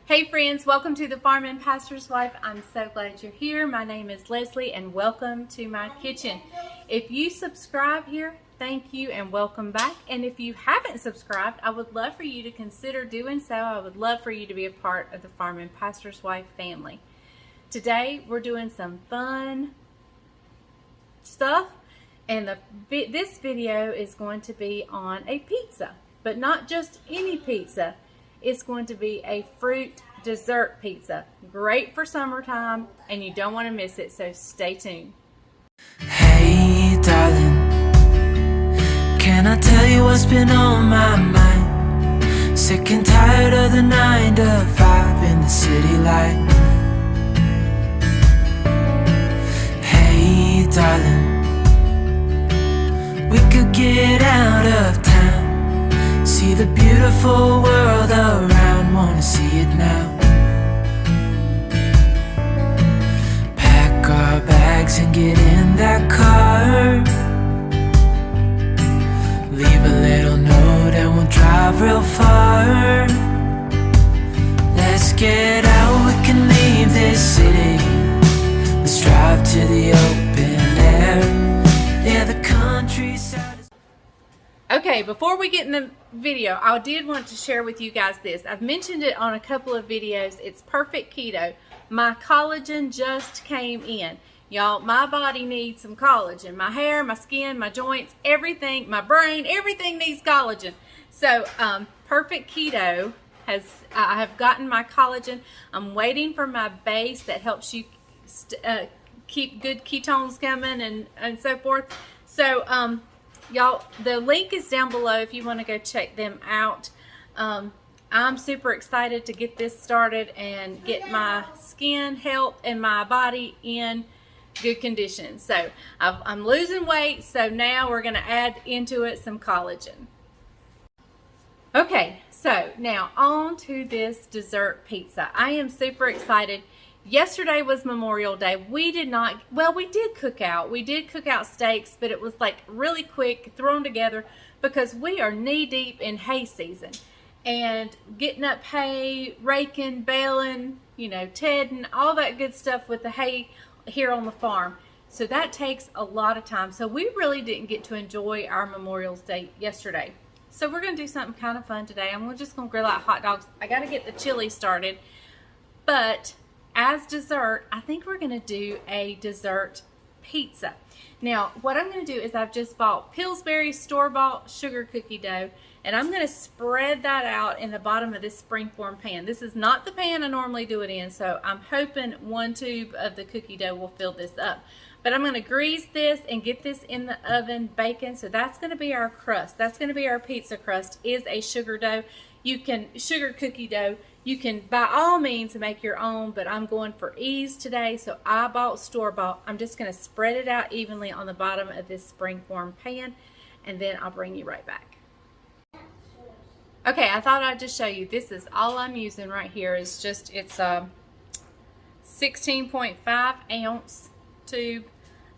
Hey friends, welcome to the Farm and Pastor's Wife. I'm so glad you're here. My name is Leslie and welcome to my kitchen. If you subscribe here, thank you and welcome back. And if you haven't subscribed, I would love for you to consider doing so. I would love for you to be a part of the Farm and Pastor's Wife family. Today we're doing some fun stuff, and this video is going to be on a pizza, but not just any pizza. It's going to be a fruit dessert pizza. Great for summertime, and you don't want to miss it, so stay tuned. Hey darling, can I tell you what's been on my mind? Sick and tired of the 9 to 5 in the city life. Hey darling, we could get out of town, see the beautiful world around, wanna see it now. Pack our bags and get in that car, leave a little note and we'll drive real far. Let's get out, we can leave this city. Let's drive to the open air, yeah, the countryside. Okay, before we get in the video, I did want to share with you guys this. I've mentioned it on a couple of videos. It's perfect keto. My collagen just came in. Y'all, my body needs some collagen. My hair, my skin, my joints, everything, my brain, everything needs collagen. So, perfect keto I have gotten my collagen. I'm waiting for my base that helps you keep good ketones coming and so forth. So, y'all, the link is down below if you want to go check them out. I'm super excited to get this started and get my skin health and my body in good condition. So I'm losing weight, so now we're going to add into it some collagen. Okay, so now on to this dessert pizza. I am super excited. Yesterday was Memorial Day. We did cook out. We did cook out steaks, but it was like really quick, thrown together, because we are knee deep in hay season. And getting up hay, raking, baling, tedding, all that good stuff with the hay here on the farm. So that takes a lot of time. So we really didn't get to enjoy our Memorial Day yesterday. So we're going to do something kind of fun today. I'm just going to grill out hot dogs. I got to get the chili started. But as dessert, I think we're going to do a dessert pizza. Now, what I'm going to do is I've just bought Pillsbury store-bought sugar cookie dough, and I'm going to spread that out in the bottom of this springform pan. This is not the pan I normally do it in, so I'm hoping 1 tube of the cookie dough will fill this up. But I'm going to grease this and get this in the oven baking. So that's going to be our crust. That's going to be our pizza crust, is a sugar dough. Sugar cookie dough. You can, by all means, make your own, but I'm going for ease today, so I bought store-bought. I'm just going to spread it out evenly on the bottom of this springform pan, and then I'll bring you right back. Okay, I thought I'd just show you. This is all I'm using right here. It's a 16.5 ounce tube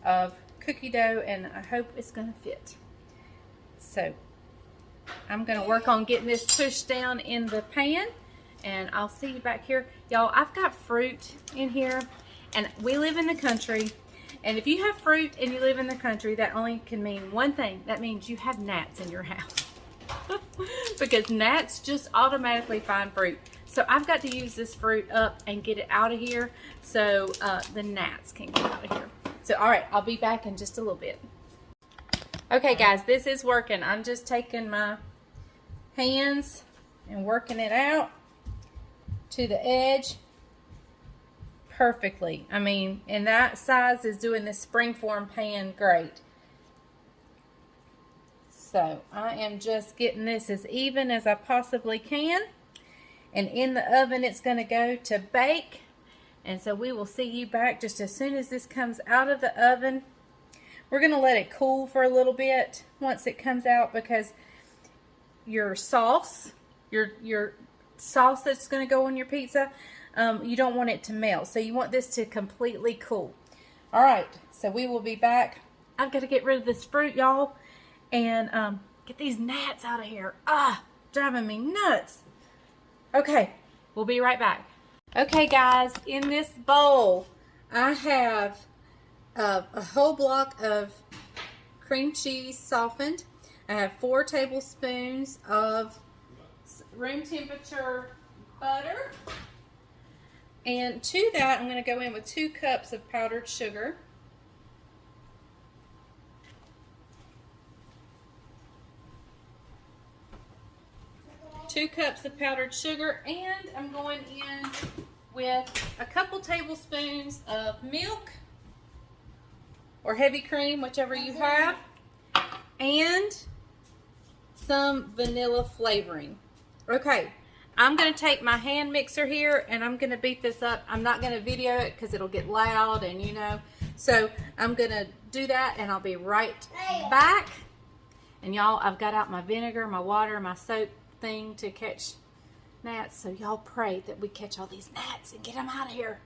of cookie dough, and I hope it's going to fit. So I'm going to work on getting this pushed down in the pan. And I'll see you back here. Y'all, I've got fruit in here, and we live in the country. And if you have fruit and you live in the country, that only can mean one thing. That means you have gnats in your house. Because gnats just automatically find fruit. So I've got to use this fruit up and get it out of here so the gnats can get out of here. So, all right, I'll be back in just a little bit. Okay, guys, this is working. I'm just taking my hands and working it out to the edge perfectly. I mean, and that size is doing this springform pan great. So I am just getting this as even as I possibly can, and in the oven it's going to go to bake. And so we will see you back just as soon as this comes out of the oven. We're going to let it cool for a little bit once it comes out, because your sauce, your sauce that's going to go on your pizza, you don't want it to melt, so you want this to completely cool. All right, so we will be back. I've got to get rid of this fruit, y'all, and get these gnats out of here. Driving me nuts. Okay, We'll be right back. Okay guys, in this bowl I have a whole block of cream cheese softened. I have 4 tablespoons of room temperature butter. And to that, I'm going to go in with 2 cups of powdered sugar. Two cups of powdered sugar, and I'm going in with a couple tablespoons of milk or heavy cream, whichever you have, and some vanilla flavoring. Okay, I'm going to take my hand mixer here and I'm going to beat this up. I'm not going to video it because it'll get loud and you know. So I'm going to do that and I'll be right back. And y'all, I've got out my vinegar, my water, my soap thing to catch gnats. So y'all pray that we catch all these gnats and get them out of here.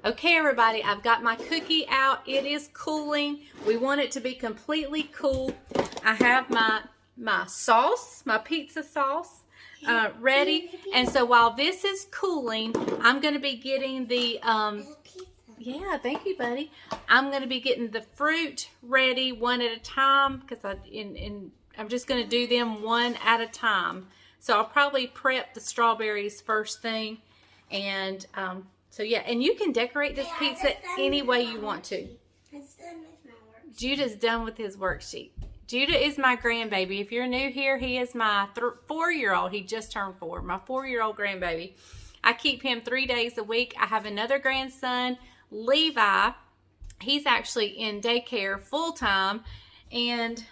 Okay everybody, I've got my cookie out. It is cooling. We want it to be completely cool. I have my sauce, my pizza sauce ready. And so while this is cooling, I'm going to be getting the, yeah, thank you, buddy. I'm going to be getting the fruit ready one at a time because I'm just going to do them one at a time. So I'll probably prep the strawberries first thing. And so yeah, and you can decorate this pizza any way you want to. Judah's done with his worksheet. Judah is my grandbaby. If you're new here, he is my 4-year-old. He just turned 4. My 4-year-old grandbaby. I keep him 3 days a week. I have another grandson, Levi. He's actually in daycare full-time. And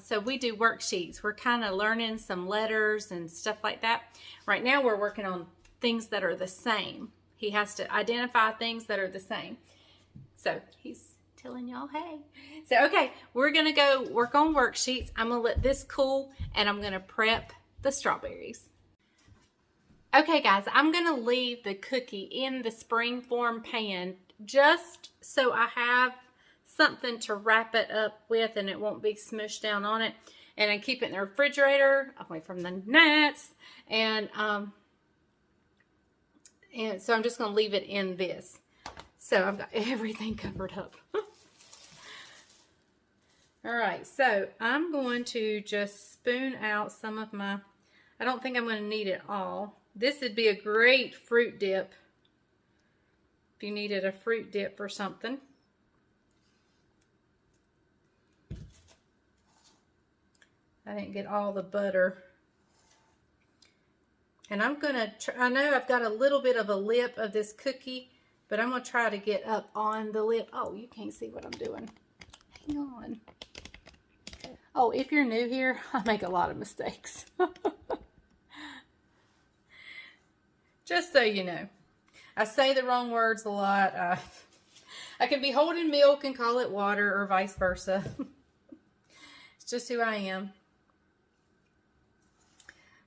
so we do worksheets. We're kind of learning some letters and stuff like that. Right now we're working on things that are the same. He has to identify things that are the same. So he's telling y'all, hey. So, okay, we're going to go work on worksheets. I'm going to let this cool, and I'm going to prep the strawberries. Okay, guys, I'm going to leave the cookie in the springform pan just so I have something to wrap it up with and it won't be smushed down on it. And I keep it in the refrigerator away from the gnats. And so I'm just going to leave it in this. So I've got everything covered up. All right, so I'm going to just spoon out some of my, I don't think I'm going to need it all. This would be a great fruit dip if you needed a fruit dip or something. I didn't get all the butter. And I'm going to, I know I've got a little bit of a lip of this cookie, but I'm going to try to get up on the lip. Oh, you can't see what I'm doing. Hang on. Oh, if you're new here, I make a lot of mistakes. Just so you know. I say the wrong words a lot. I can be holding milk and call it water or vice versa. It's just who I am.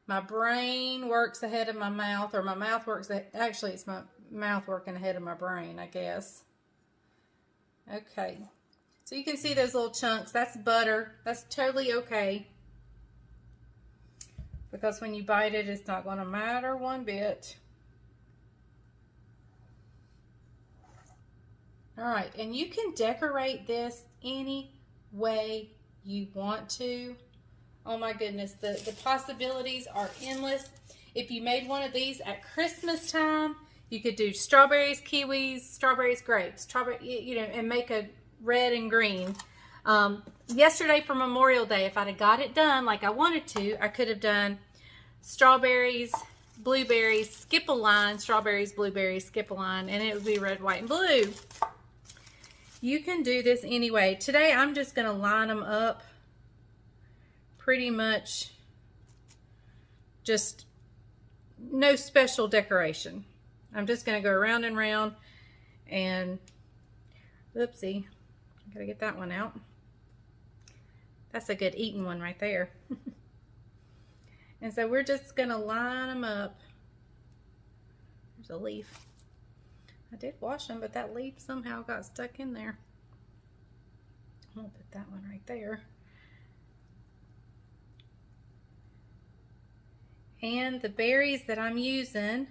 My brain works ahead of my mouth, or my mouth works, actually it's my mouth working ahead of my brain, I guess. Okay. So you can see those little chunks. That's butter. That's totally okay. Because when you bite it, it's not going to matter one bit. All right. And you can decorate this any way you want to. Oh my goodness. The possibilities are endless. If you made one of these at Christmas time, you could do strawberries, kiwis, strawberries, grapes, you know, and make a red and green. Yesterday for Memorial Day, if I'd have got it done like I wanted to, I could have done strawberries, blueberries, skip a line, strawberries, blueberries, skip a line, and it would be red, white, and blue. You can do this anyway. Today I'm just going to line them up pretty much, just no special decoration. I'm just going to go around and round, and oopsie, I gotta get that one out. That's a good eating one right there. And so we're just gonna line them up. There's a leaf. I did wash them, but that leaf somehow got stuck in there. I'm gonna put that one right there. And the berries that I'm using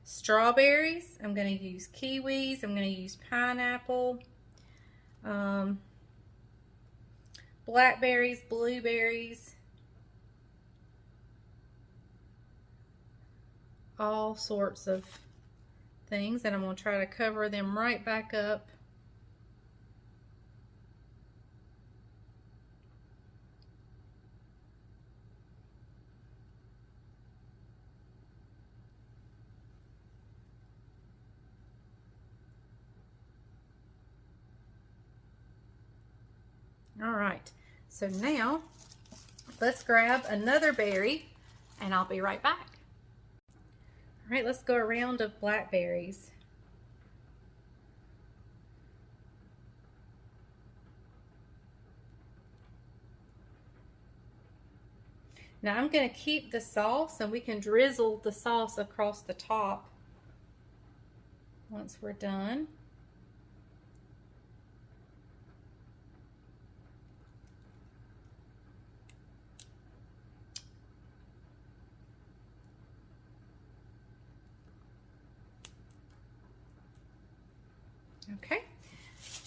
strawberries. I'm going to use kiwis. I'm going to use pineapple, blackberries, blueberries, all sorts of things. And I'm going to try to cover them right back up. All right, so now let's grab another berry and I'll be right back. All right, let's go a round of blackberries. Now I'm going to keep the sauce, and we can drizzle the sauce across the top once we're done. Okay,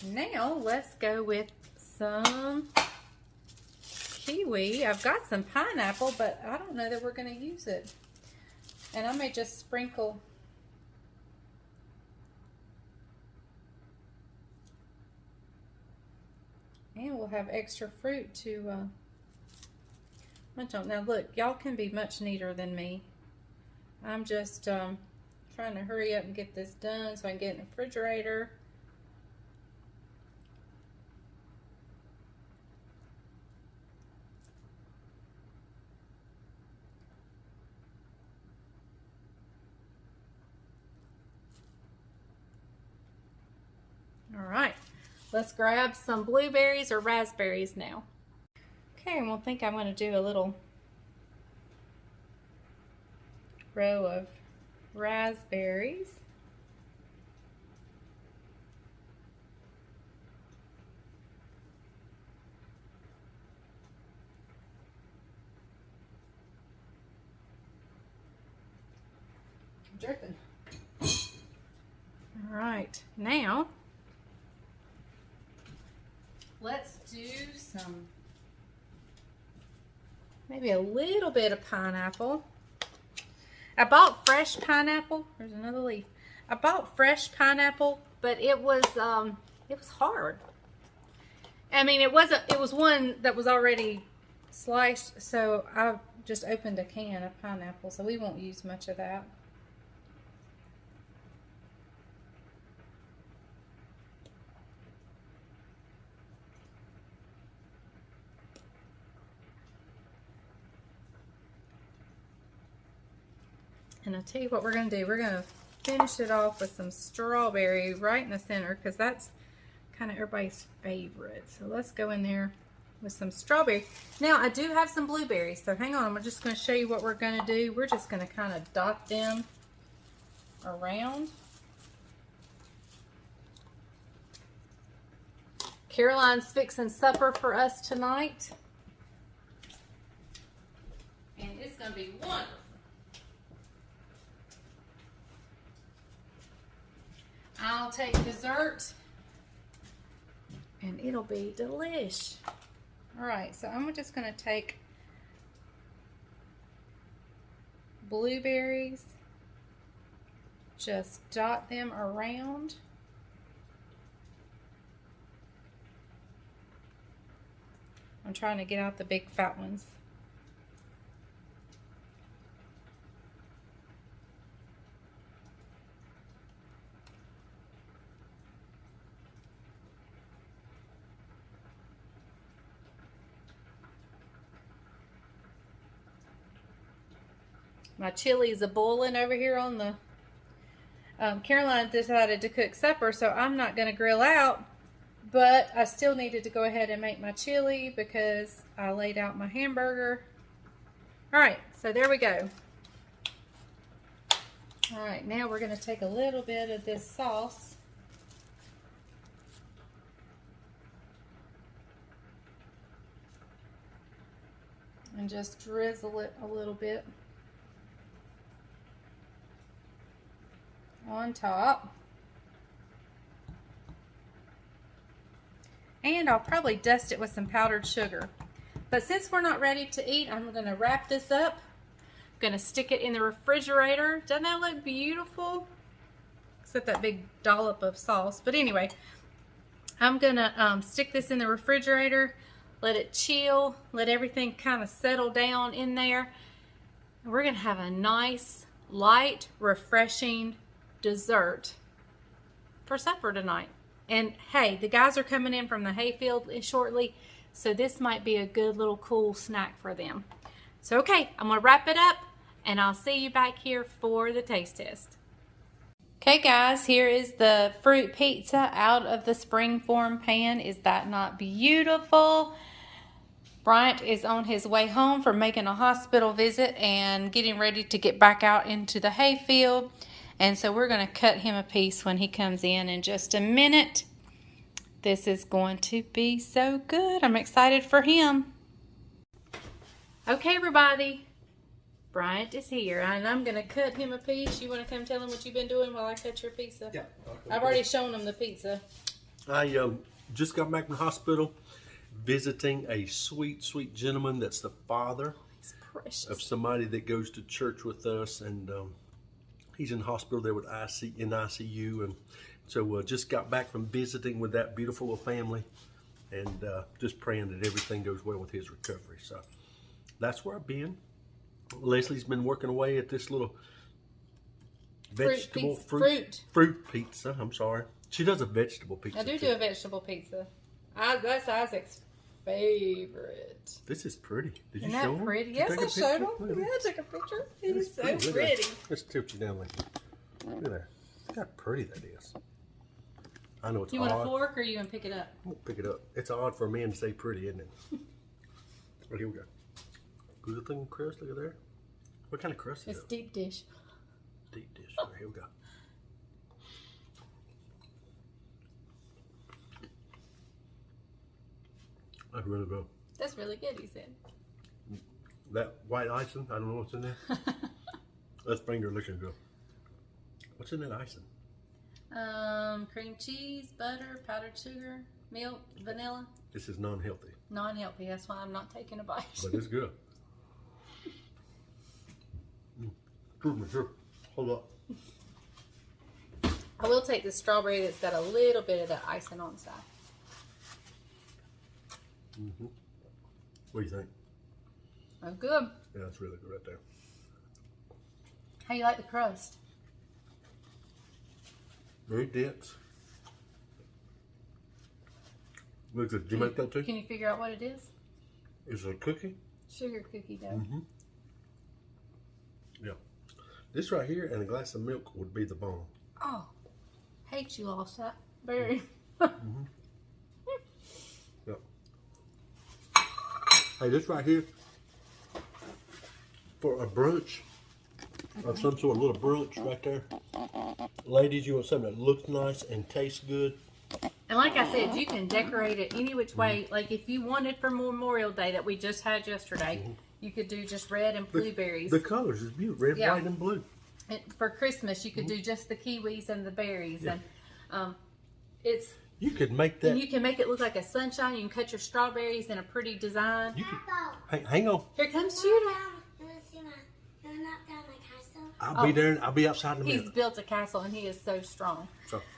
now let's go with some kiwi. I've got some pineapple, but I don't know that we're going to use it. And I may just sprinkle and we'll have extra fruit to munch on. Now look, y'all can be much neater than me. I'm just trying to hurry up and get this done so I can get in the refrigerator. All right, let's grab some blueberries or raspberries now. Okay, and we'll think I'm going to do a little row of raspberries. I'm dripping. All right, now let's do maybe a little bit of pineapple. I bought fresh pineapple. There's another leaf. I bought fresh pineapple, but it was hard. I mean, it was one that was already sliced, so I just opened a can of pineapple, so we won't use much of that. And I'll tell you what we're going to do. We're going to finish it off with some strawberry right in the center, because that's kind of everybody's favorite. So let's go in there with some strawberry. Now I do have some blueberries, so hang on. I'm just going to show you what we're going to do. We're just going to kind of dot them around. Caroline's fixing supper for us tonight, and it's going to be wonderful. I'll take dessert and it'll be delish. All right, so I'm just going to take blueberries, just dot them around. I'm trying to get out the big fat ones. My chili is a-boiling over here on the... Caroline decided to cook supper, so I'm not going to grill out. But I still needed to go ahead and make my chili because I laid out my hamburger. Alright, so there we go. Alright, now we're going to take a little bit of this sauce. And just drizzle it a little bit on top. And I'll probably dust it with some powdered sugar. But since we're not ready to eat, I'm going to wrap this up. I'm going to stick it in the refrigerator. Doesn't that look beautiful? Except that big dollop of sauce. But anyway, I'm going to stick this in the refrigerator. Let it chill. Let everything kind of settle down in there. And we're going to have a nice, light, refreshing dessert for supper tonight. And hey, the guys are coming in from the hayfield shortly, so this might be a good little cool snack for them. So okay, I'm gonna wrap it up and I'll see you back here for the taste test. Okay guys, here is the fruit pizza out of the springform pan. Is that not beautiful? Bryant is on his way home from making a hospital visit and getting ready to get back out into the hayfield. And so we're going to cut him a piece when he comes in just a minute. This is going to be so good. I'm excited for him. Okay, everybody. Bryant is here, and I'm going to cut him a piece. You want to come tell him what you've been doing while I cut your pizza? Yeah. I've already shown him the pizza. I just got back from the hospital visiting a sweet, sweet gentleman that's the father of somebody that goes to church with us, and he's in hospital there with ICU, and so just got back from visiting with that beautiful little family, and just praying that everything goes well with his recovery. So that's where I've been. Leslie's been working away at this little vegetable fruit pizza. I'm sorry, she does a vegetable pizza. I do a vegetable pizza. That's Isaac's favorite. This is pretty. Did you Isn't show that him? pretty? Yes, I showed him. Yeah, I took a picture. It is so pretty. Let's tilt you down like that. Look at that. Look how pretty that is. I know it's odd. You want a fork or you want to pick it up? I'm going to pick it up. It's odd for a man to say pretty, isn't it? Right, here we go. Good thing crust, look at there. What kind of crust is it? It's deep dish. Deep dish. Right, here we go. That's really good. That's really good, he said. That white icing, I don't know what's in there. That's finger looking good. What's in that icing? Cream cheese, butter, powdered sugar, milk, vanilla. This is non-healthy. Non-healthy, that's why I'm not taking a bite. But it's good. Excuse me, sure. Hold up. I will take the strawberry that's got a little bit of the icing on the side. What do you think? Oh, good. Yeah, that's really good right there. How you like the crust? Very dense. Look good. Did you make that too? Can you figure out what it is? Is it a cookie? Sugar cookie dough. Yeah. This right here and a glass of milk would be the bomb. Oh, hate you lost that berry. Yep. Hey, this right here for a brunch of some sort of little brunch right there. Ladies, you want something that looks nice and tastes good. And like I said, you can decorate it any which way. Like if you wanted for Memorial Day that we just had yesterday, you could do just red and blueberries. The colors is beautiful, red, white, and blue. And for Christmas, you could do just the kiwis and the berries, and it's. You could make that. And you can make it look like a sunshine. You can cut your strawberries in a pretty design. You could, hey, hang on. Here comes Judah. I'll be there. I'll be outside in a minute. He's built a castle, and he is so strong.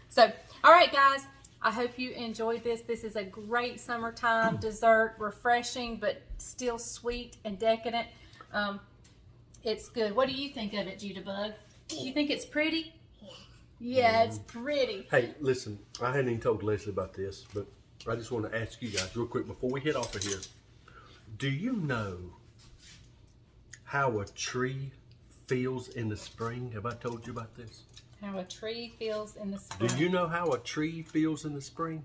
So, all right, guys. I hope you enjoyed this. This is a great summertime dessert, refreshing but still sweet and decadent. It's good. What do you think of it, Judah Bug? You think it's pretty? Yeah, it's pretty. Hey, listen, I hadn't even told Leslie about this, but I just want to ask you guys real quick before we head off of here. Do you know how a tree feels in the spring? Have I told you about this? How a tree feels in the spring. Do you know how a tree feels in the spring?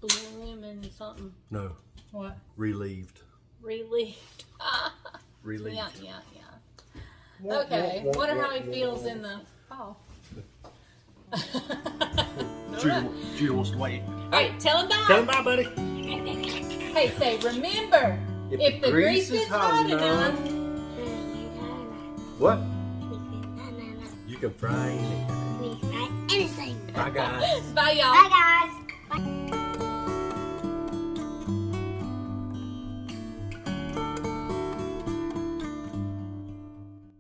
Bloom and something. No. What? Relieved. Relieved. Relieved. Yeah. Okay. Wonder how he feels in the fall. Judah wants to wait. All right, tell him bye. Tell him bye, buddy. Hey, say, remember, If the grease is hot enough. What? You can fry anything. We fry anything. Bye, guys. Bye, y'all. Bye, guys.